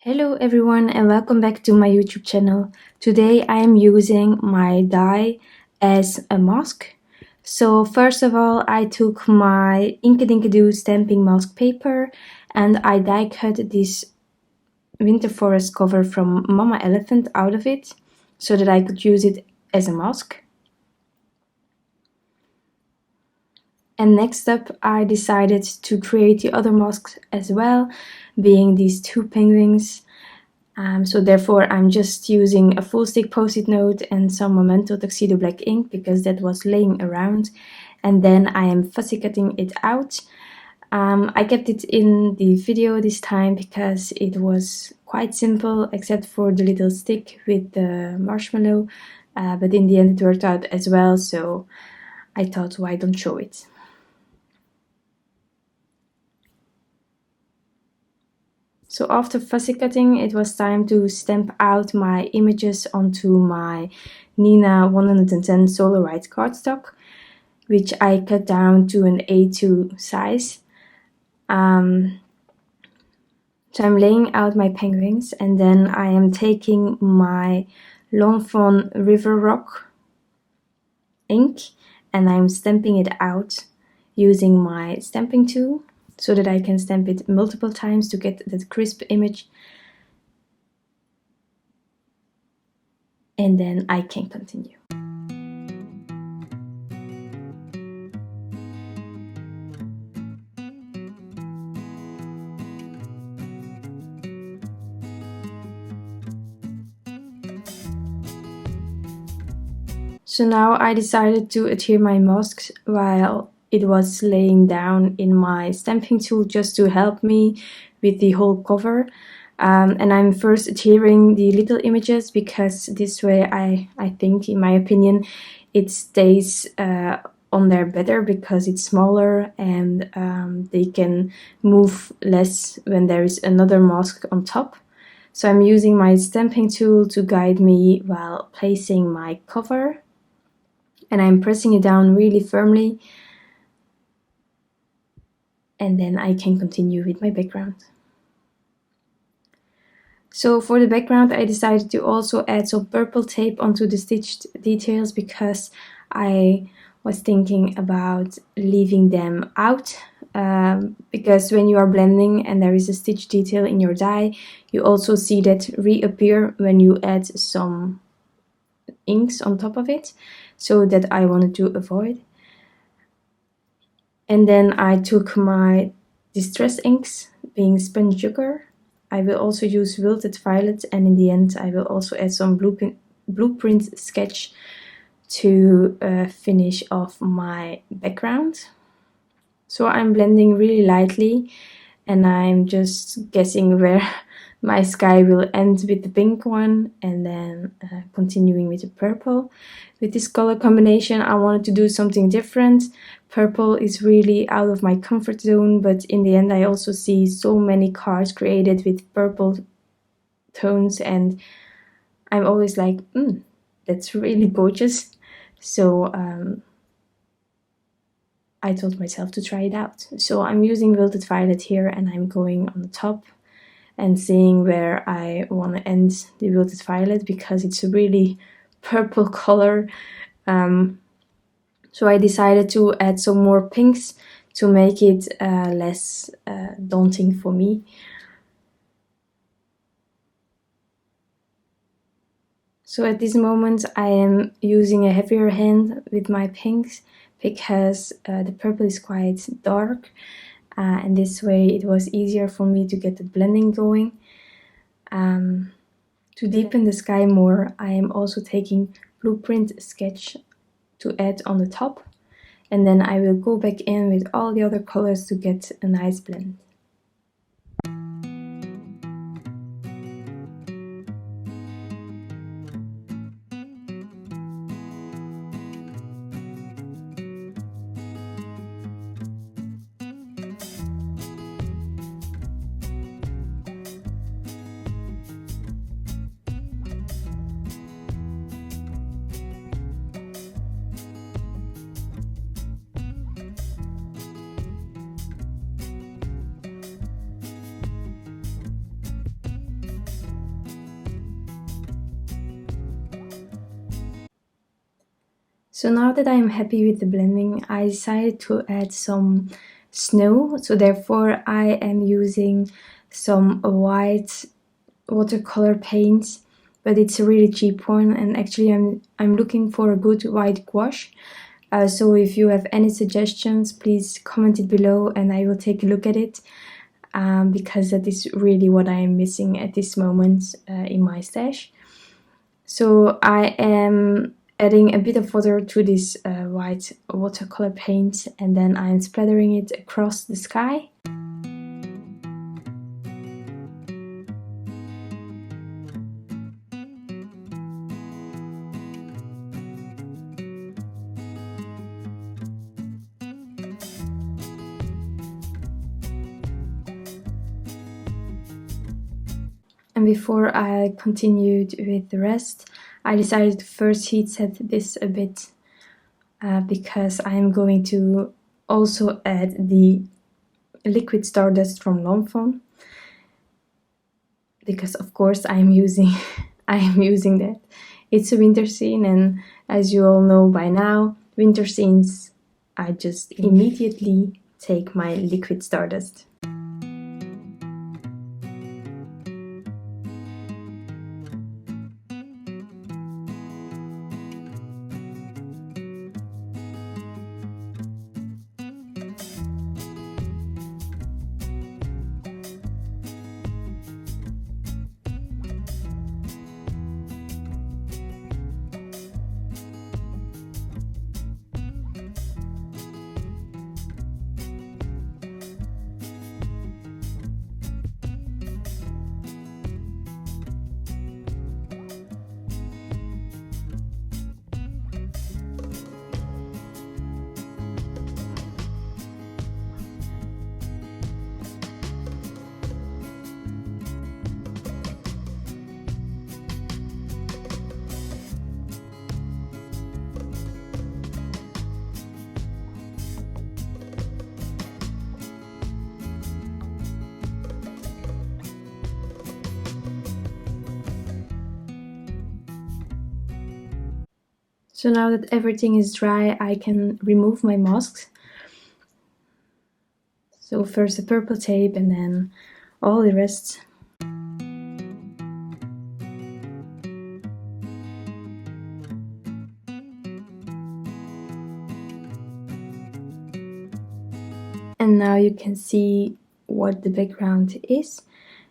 Hello everyone and welcome back to my YouTube channel. Today I am using my die as a mask. So first of all I took my Inkadinkado stamping mask paper and I die cut this winter forest cover from Mama Elephant out of it so that I could use it as a mask. And next up I decided to create the other masks as well, being these two penguins. So therefore I'm just using a full stick post-it note and some Memento Tuxedo black ink because that was laying around, and then I am fussy cutting it out. I kept it in the video this time because it was quite simple except for the little stick with the marshmallow, but in the end it worked out as well, so I thought why don't show it. So after fussy cutting, it was time to stamp out my images onto my Neenah 110 Solarite cardstock, which I cut down to an A2 size. So I'm laying out my penguins, and then I am taking my Long Fawn River Rock ink and I'm stamping it out using my stamping tool, so that I can stamp it multiple times to get that crisp image, and then I can continue. So now I decided to adhere my masks while it was laying down in my stamping tool, just to help me with the whole cover. And I'm first adhering the little images because this way I think, in my opinion, it stays on there better because it's smaller and they can move less when there is another mask on top. So I'm using my stamping tool to guide me while placing my cover, and I'm pressing it down really firmly, and then I can continue with my background. So for the background I decided to also add some purple tape onto the stitched details because I was thinking about leaving them out, because when you are blending and there is a stitch detail in your die, you also see that reappear when you add some inks on top of it, so that I wanted to avoid. And then I took my distress inks, being Spun Sugar. I will also use Wilted Violet, and in the end I will also add some blueprint sketch to finish off my background. So I'm blending really lightly and I'm just guessing where my sky will end with the pink one, and then continuing with the purple. With this color combination I wanted to do something different. Purple is really out of my comfort zone, but in the end I also see so many cards created with purple tones and I'm always like, that's really gorgeous. So I told myself to try it out. So I'm using Wilted Violet here and I'm going on the top and seeing where I want to end the Wilted Violet because it's a really purple color. So I decided to add some more pinks to make it less daunting for me. So at this moment I am using a heavier hand with my pinks because the purple is quite dark, and this way it was easier for me to get the blending going. To deepen the sky more, I am also taking blueprint sketch to add on the top, and then I will go back in with all the other colors to get a nice blend. So now that I am happy with the blending, I decided to add some snow. So therefore I am using some white watercolor paint, but it's a really cheap one, and actually I'm looking for a good white gouache. So if you have any suggestions, please comment it below and I will take a look at it, because that is really what I am missing at this moment in my stash. So I am adding a bit of water to this white watercolor paint, and then I'm splattering it across the sky. And before I continued with the rest, I decided to first heat set this a bit, because I am going to also add the liquid Stardust from Fawn, because of course I am using that. It's a winter scene, and as you all know by now, winter scenes, I just immediately take my liquid Stardust. So now that everything is dry, I can remove my masks. So first the purple tape and then all the rest. And now you can see what the background is.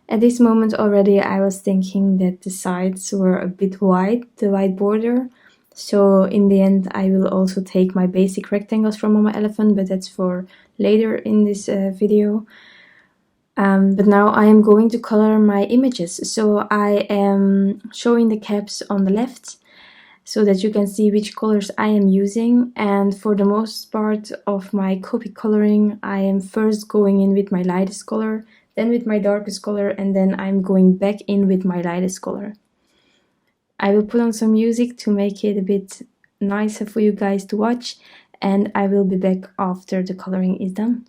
At this moment already I was thinking that the sides were a bit wide, the white border. So in the end I will also take my basic rectangles from Mama Elephant, but that's for later in this video. But now I am going to color my images. So I am showing the caps on the left so that you can see which colors I am using. And for the most part of my Copic coloring, I am first going in with my lightest color, then with my darkest color, and then I'm going back in with my lightest color. I will put on some music to make it a bit nicer for you guys to watch, and I will be back after the coloring is done.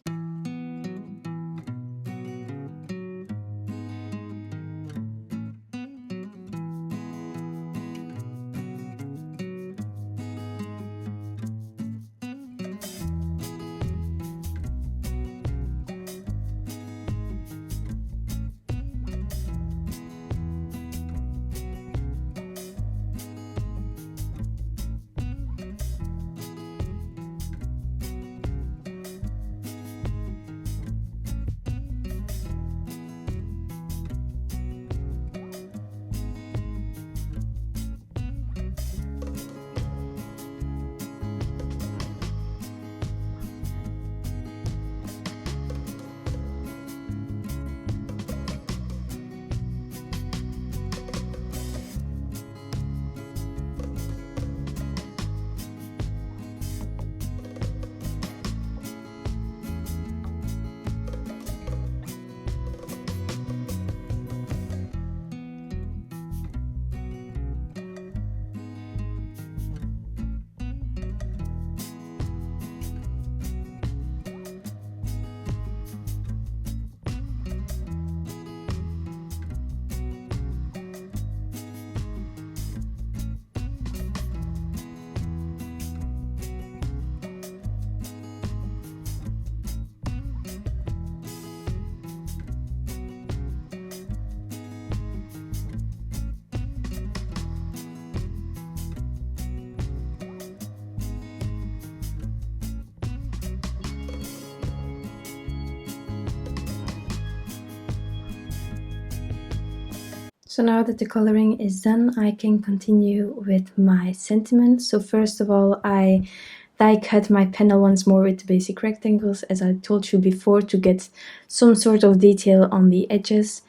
So now that the coloring is done, I can continue with my sentiment. So first of all, I die cut my panel once more with the basic rectangles, as I told you before, to get some sort of detail on the edges.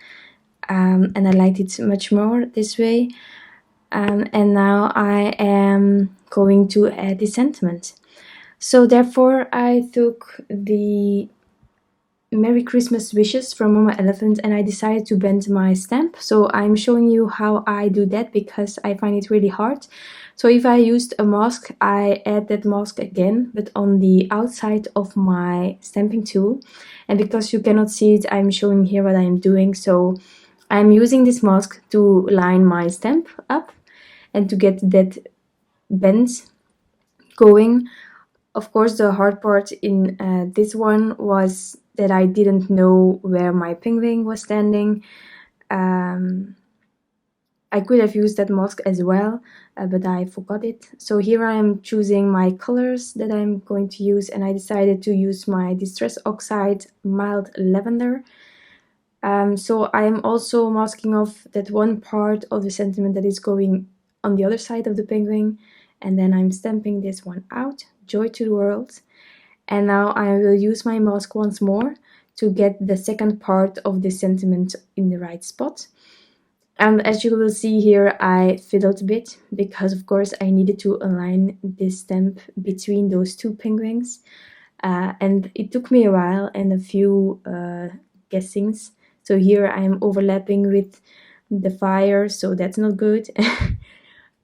And I liked it much more this way. And now I am going to add the sentiment. So therefore I took the Merry Christmas wishes from Mama Elephant and I decided to bend my stamp. So I'm showing you how I do that because I find it really hard. So if I used a mask, I add that mask again, but on the outside of my stamping tool. And because you cannot see it, I'm showing here what I'm doing. So I'm using this mask to line my stamp up and to get that bend going. Of course, the hard part in this one was that I didn't know where my penguin was standing. I could have used that mask as well, but I forgot it. So here I am choosing my colors that I'm going to use, and I decided to use my Distress Oxide Mild Lavender. So I am also masking off that one part of the sentiment that is going on the other side of the penguin, and then I'm stamping this one out, Joy to the World. And now I will use my mask once more to get the second part of the sentiment in the right spot. And as you will see here, I fiddled a bit because of course I needed to align this stamp between those two penguins. And it took me a while and a few guessings. So here I am overlapping with the fire, so that's not good.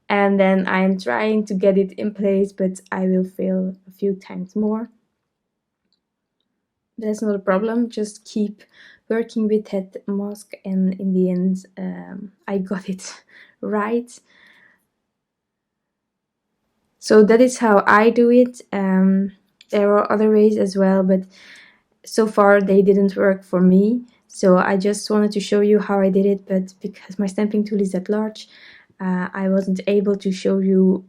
And then I am trying to get it in place, but I will fail a few times more. That's not a problem, just keep working with that mask, and in the end I got it right. So that is how I do it. There are other ways as well, but so far they didn't work for me. So I just wanted to show you how I did it, but because my stamping tool is that large, I wasn't able to show you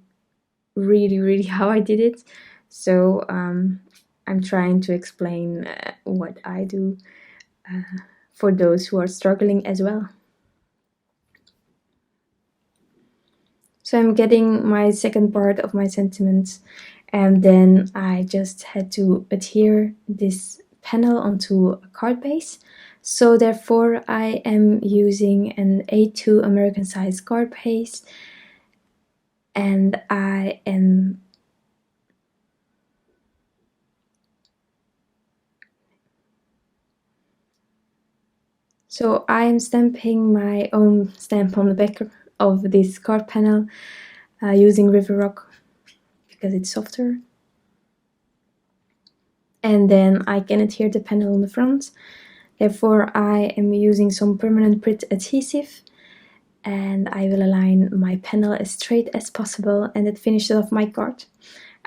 really how I did it. So I'm trying to explain what I do for those who are struggling as well. So I'm getting my second part of my sentiments, and then I just had to adhere this panel onto a card base. So therefore I am using an A2 American size card base, and I am stamping my own stamp on the back of this card panel using River Rock because it's softer. And then I can adhere the panel on the front. Therefore I am using some permanent Pritt adhesive, and I will align my panel as straight as possible, and that finishes off my card.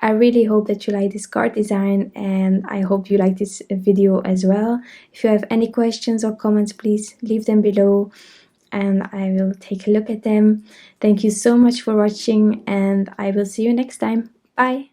I really hope that you like this card design, and I hope you like this video as well. If you have any questions or comments, please leave them below and I will take a look at them. Thank you so much for watching, and I will see you next time. Bye!